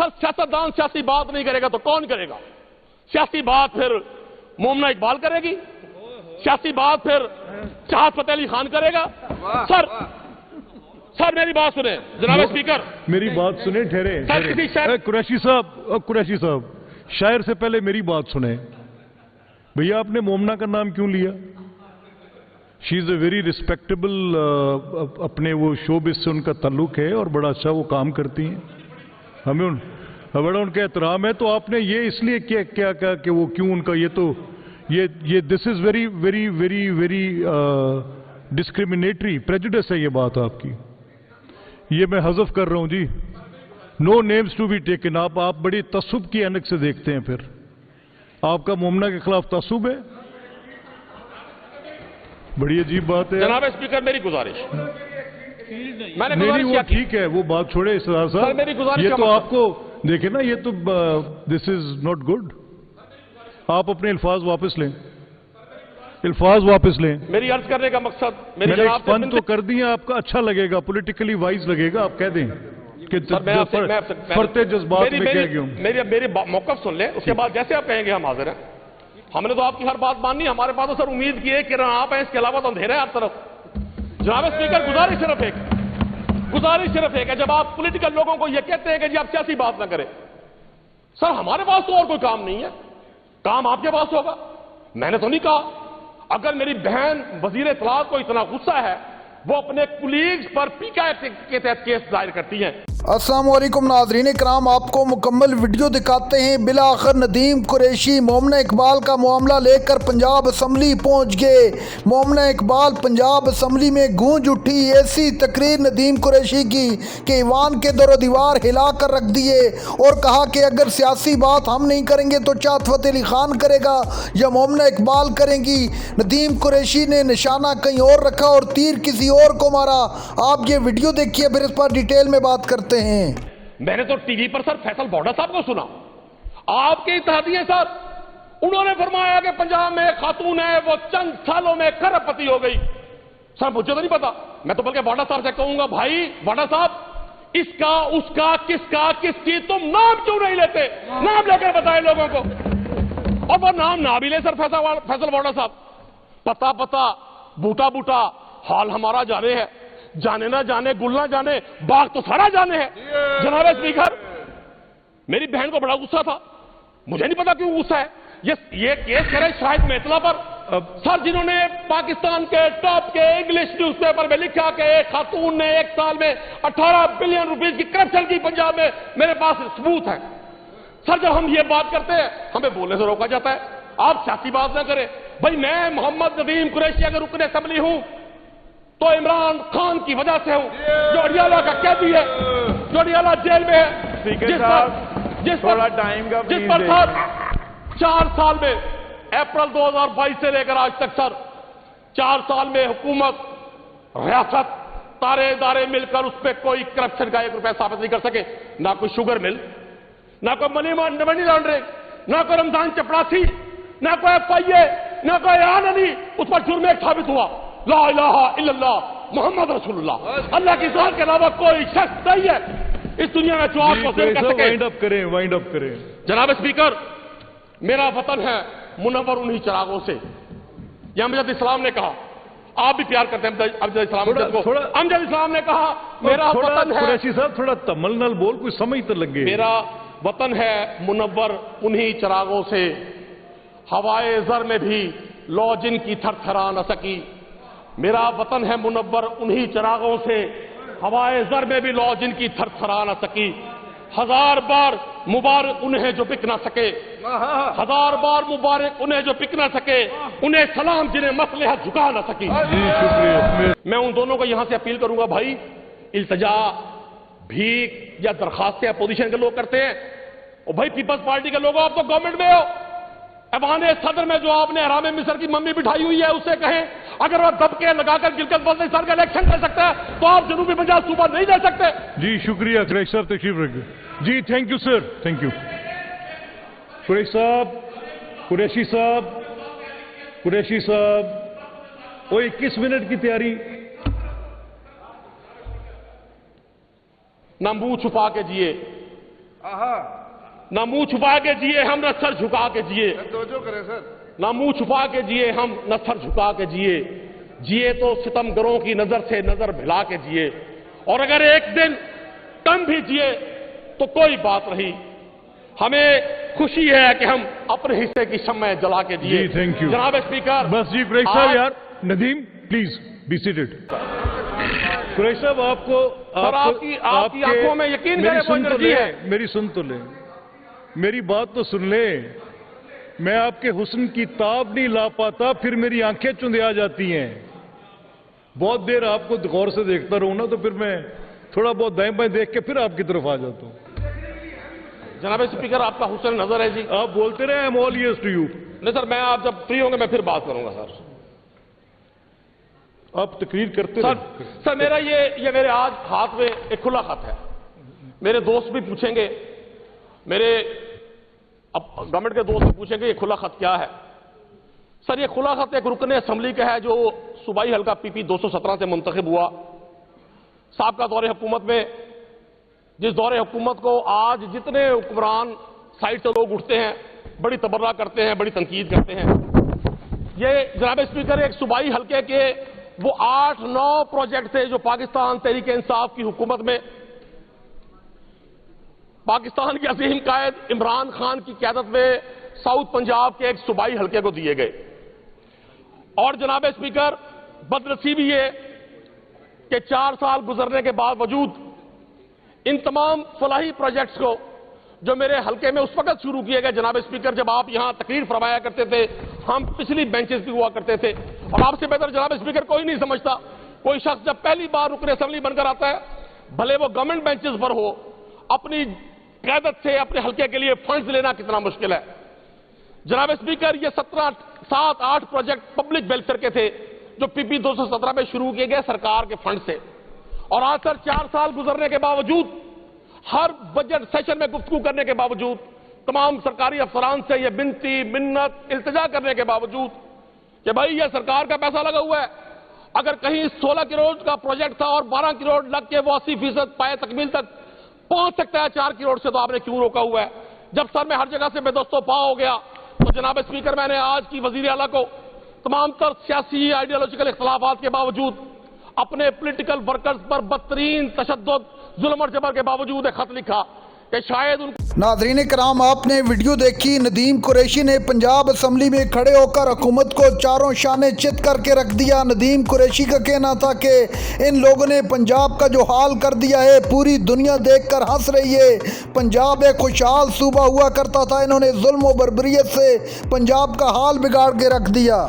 سر سیاستدان سیاسی بات نہیں کرے گا تو کون کرے گا؟ سیاسی بات پھر مومنہ اقبال کرے گی؟ سیاسی بات پھر چاہت فتح علی خان کرے گا؟ سر میری بات سنیں جناب اسپیکر، میری بات سنیں، ٹھہرے قریشی صاحب شاعر سے پہلے میری بات سنیں. بھیا آپ نے مومنہ کا نام کیوں لیا؟ شی از اے ویری ریسپیکٹیبل، اپنے وہ شوبز سے ان کا تعلق ہے اور بڑا اچھا وہ کام کرتی ہیں، ہمیں بڑا ان کا احترام ہے. تو آپ نے یہ اس لیے کیا کہ وہ کیوں ان کا یہ this is very very very very discriminatory prejudice ہے یہ بات آپ کی. یہ میں حذف کر رہا ہوں جی. نو نیمز ٹو بی ٹیکن. آپ بڑی تعصب کی اینک سے دیکھتے ہیں. پھر آپ کا مومنہ کے خلاف تعصب ہے، بڑی عجیب بات ہے. جناب اسپیکر میری گزارش، میں نے نہیں وہ ٹھیک ہے، وہ بات چھوڑے اسرار صاحب. یہ تو آپ کو دیکھیں نا، یہ تو دس از ناٹ گڈ. آپ اپنے الفاظ واپس لیں، الفاظ واپس لیں. میری عرض کرنے کا مقصد میں نے فن تو کر دیا، آپ کا اچھا لگے گا، پولیٹیکلی وائز لگے گا، آپ کہہ دیں کہ فرتے جذبات میں کہہ گیا ہوں. میری موقف سن لیں، اس کے بعد جیسے آپ کہیں گے ہم حاضر ہیں. ہم نے تو آپ کی ہر بات ماننی. ہمارے پاس تو سر امید کی ہے کہ آپ ہیں، اس کے علاوہ تو اندھیرا ہے آپ طرف. جناب اسپیکر گزارش صرف ایک ہے، جب آپ پولیٹیکل لوگوں کو یہ کہتے ہیں کہ جی آپ سیاسی بات نہ کریں، سر ہمارے پاس تو اور کوئی کام نہیں ہے، کام آپ کے پاس ہوگا. میں نے تو نہیں کہا. اگر میری بہن وزیر اطلاعات کو اتنا غصہ ہے، وہ اپنے کولیگز پر پیکا کے تحت کیس دائر کرتی ہیں. السلام علیکم ناظرین کرام، آپ کو مکمل ویڈیو دکھاتے ہیں. بالآخر ندیم قریشی مومنہ اقبال کا معاملہ لے کر پنجاب اسمبلی پہنچ گئے. مومنہ اقبال پنجاب اسمبلی میں گونج اٹھی. ایسی تقریر ندیم قریشی کی کہ ایوان کے در و دیوار ہلا کر رکھ دیے، اور کہا کہ اگر سیاسی بات ہم نہیں کریں گے تو چاہت فتح علی خان کرے گا یا مومنہ اقبال کریں گی. ندیم قریشی نے نشانہ کہیں اور رکھا اور تیر کسی اور کو مارا. آپ یہ ویڈیو دیکھیے، پھر اس پر ڈیٹیل میں بات کرتے ہیں. میں نے تو ٹی وی پر سر فیصل بوڑھا صاحب کو سنا، آپ کے اتحادی ہیں سر، انہوں نے فرمایا کہ پنجاب میں ایک خاتون ہے وہ چند سالوں میں کروڑ پتی ہو گئی. سر مجھے تو نہیں پتا، میں تو بلکہ بوڑھا صاحب سے کہوں گا بھائی بوڑھا صاحب، اس کا اس کا کس کی تم نام کیوں نہیں لیتے؟ نام لے کر بتائیں لوگوں کو. اور وہ نام نہ بھی لے سر فیصل بوڑھا صاحب. پتا بوٹا حال ہمارا جانے ہے، جانے نہ جانے گل نہ جانے باغ تو سارا جانے ہے. جناب اسپیکر میری بہن کو بڑا غصہ تھا، مجھے نہیں پتا کیوں غصہ ہے. یہ کیس کرے شاہد میتلا پر سر، جنہوں نے پاکستان کے ٹاپ کے انگلش نیوز پیپر میں لکھا کہ ایک خاتون نے ایک سال میں 18 بلین روپیز کی کرپشن کی پنجاب میں. میرے پاس ثبوت ہے. سر جب ہم یہ بات کرتے ہیں ہمیں بولنے سے روکا جاتا ہے. آپ سیاسی بات نہ کریں. بھائی میں محمد ندیم قریشی اگر رکن اسمبلی ہوں تو عمران خان کی وجہ سے ہوں، جو اڈیالہ کا قیدی ہے، جو اڈیالہ جیل میں ہے، جس پر سر 4 سال میں اپریل 2022 سے لے کر آج تک سر 4 سال میں حکومت ریاست تارے ادارے مل کر اس پہ کوئی کرپشن کا 1 روپیہ ثابت نہیں کر سکے. نہ کوئی شوگر مل، نہ کوئی منی لانڈرنگ، نہ کوئی رمضان چپڑاسی، نہ کوئی FIA، نہ کوئی علی، اس پر جرم ایک ثابت ہوا، لا الہ الا اللہ محمد رسول اللہ. اللہ کی ذات کے علاوہ کوئی شخص نہیں ہے اس دنیا میں جو آپ کو کر سکے. وائنڈ اپ کریں. جناب اسپیکر میرا وطن ہے منور انہی چراغوں سے. یہ امجد اسلام نے کہا، آپ بھی پیار کرتے ہیں امجد اسلام نے کہا میرا وطن ہے. قریشی صاحب تھوڑا تمل نال بول، کوئی سمجھ تو لگے. میرا وطن ہے منور انہی چراغوں سے، ہوائے زر میں بھی لو جن کی تھر تھرا نہ سکی. میرا وطن ہے منور انہی چراغوں سے، ہوائے زر میں بھی لو جن کی تھر تھرا نہ سکی. 1000 بار مبارک انہیں جو بک نہ سکے، 1000 بار مبارک انہیں جو بک نہ سکے، انہیں سلام جنہیں مصلحت جھکا نہ سکی. میں ان دونوں کو یہاں سے اپیل کروں گا بھائی، التجا بھیک یا درخواستیں اپوزیشن کے لوگ کرتے ہیں، اور بھائی پیپلز پارٹی کے لوگوں آپ تو گورنمنٹ میں ہو، ایوان صدر میں جو آپ نے احرام مصر کی ممی بٹھائی ہوئی ہے اس سے کہیں اگر وہ دب کے لگا کر گلگت بلتستان کا الیکشن کر سکتا ہے تو آپ جنوبی پنجاب صوبہ نہیں دے سکتے. جی شکریہ قریشی صاحب، تشریف رکھیں. جی thank you sir, thank you. Qureshi صاحب وہ 21 منٹ کی تیاری. نہ منہ چھپا کے جیے نہ منہ چھپا کے جیے ہم، نہ سر جھکا کے جیے، نہ منہ چھپا کے جیے ہم، نہ سر جھکا کے جیے، جیے تو ستمگروں کی نظر سے نظر بھلا کے جیے، اور اگر ایک دن کم بھی جیے تو کوئی بات نہیں، ہمیں خوشی ہے کہ ہم اپنے حصے کی شمع جلا کے جیے۔ تھینک یو جناب اسپیکر، بس جی قریشی صاحب یار، Nadeem please be seated. Qureshi صاحب آپ کو آپ کی آنکھوں میں یقین کریں وہ انرجی ہے۔ میری سن تو لیں، میری بات تو سن لیں، میں آپ کے حسن کی تاب نہیں لا پاتا، پھر میری آنکھیں چندیا جاتی ہیں۔ بہت دیر آپ کو غور سے دیکھتا رہوں نا تو پھر میں تھوڑا بہت دائیں بائیں دیکھ کے پھر آپ کی طرف آ جاتا ہوں۔ جناب اسپیکر، آپ کا حسن نظر ہے جی۔ آپ بولتے رہے I'm all ears to you۔ نہیں سر، میں آپ جب فری ہوں گے میں پھر بات کروں گا سر۔ آپ تقریر کرتے رہے۔ سر میرا یہ میرے آج ہاتھ میں ایک کھلا خط ہے، میرے دوست بھی پوچھیں گے، میرے اب گورنمنٹ کے دوست بھی پوچھیں گے یہ کھلا خط کیا ہے۔ سر یہ کھلا خط ایک رکن اسمبلی کا ہے جو صوبائی حلقہ PP 217 سے منتخب ہوا۔ سابقہ دور حکومت میں، جس دور حکومت کو آج جتنے حکمران سائٹ سے لوگ اٹھتے ہیں، بڑی تبرہ کرتے ہیں، بڑی تنقید کرتے ہیں، یہ جناب اسپیکر ایک صوبائی حلقے کے وہ 8-9 پروجیکٹ تھے جو پاکستان تحریک انصاف کی حکومت میں پاکستان کے عظیم قائد عمران خان کی قیادت میں ساؤتھ پنجاب کے ایک صوبائی حلقے کو دیے گئے۔ اور جناب اسپیکر، بدنصیبی یہ کہ 4 سال گزرنے کے باوجود ان تمام فلاحی پروجیکٹس کو جو میرے حلقے میں اس وقت شروع کیے گئے، جناب اسپیکر جب آپ یہاں تقریر فرمایا کرتے تھے، ہم پچھلی بینچز بھی ہوا کرتے تھے، اور آپ سے بہتر جناب اسپیکر کوئی نہیں سمجھتا، کوئی شخص جب پہلی بار رکن اسمبلی بن کر آتا ہے، بھلے وہ گورنمنٹ بینچز پر ہو، اپنی قیادت سے اپنے حلقے کے لیے فنڈز لینا کتنا مشکل ہے۔ جناب اسپیکر، یہ 7-8 پروجیکٹ پبلک ویلفیئر کے تھے جو PP 217 میں شروع کیے گئے سرکار کے فنڈ سے، اور آج سر 4 سال گزرنے کے باوجود، ہر بجٹ سیشن میں گفتگو کرنے کے باوجود، تمام سرکاری افسران سے یہ بنتی منت التجا کرنے کے باوجود کہ بھائی یہ سرکار کا پیسہ لگا ہوا ہے، اگر کہیں 16 کروڑ کا پروجیکٹ تھا اور 12 کروڑ لگ کے وہ 80% پائے تکمیل تک پہنچ سکتا ہے 4 کروڑ سے، تو آپ نے کیوں روکا ہوا ہے؟ جب سر میں ہر جگہ سے بے دوستو پا ہو گیا تو جناب اسپیکر میں نے آج کی وزیر اعلیٰ کو تمام تر سیاسی آئیڈیالوجیکل اختلافات کے باوجود اپنے پولیٹیکل ورکرز پر بدترین تشدد، ظلم اور جبر کے باوجود ایک خط لکھا کہ شاید ان ناظرین کرام، آپ نے ویڈیو دیکھی۔ ندیم قریشی نے پنجاب اسمبلی میں کھڑے ہو کر حکومت کو چاروں شانے چت کر کے رکھ دیا۔ ندیم قریشی کا کہنا تھا کہ ان لوگوں نے پنجاب کا جو حال کر دیا ہے پوری دنیا دیکھ کر ہنس رہی ہے۔ پنجاب ایک خوشحال صوبہ ہوا کرتا تھا، انہوں نے ظلم و بربریت سے پنجاب کا حال بگاڑ کے رکھ دیا۔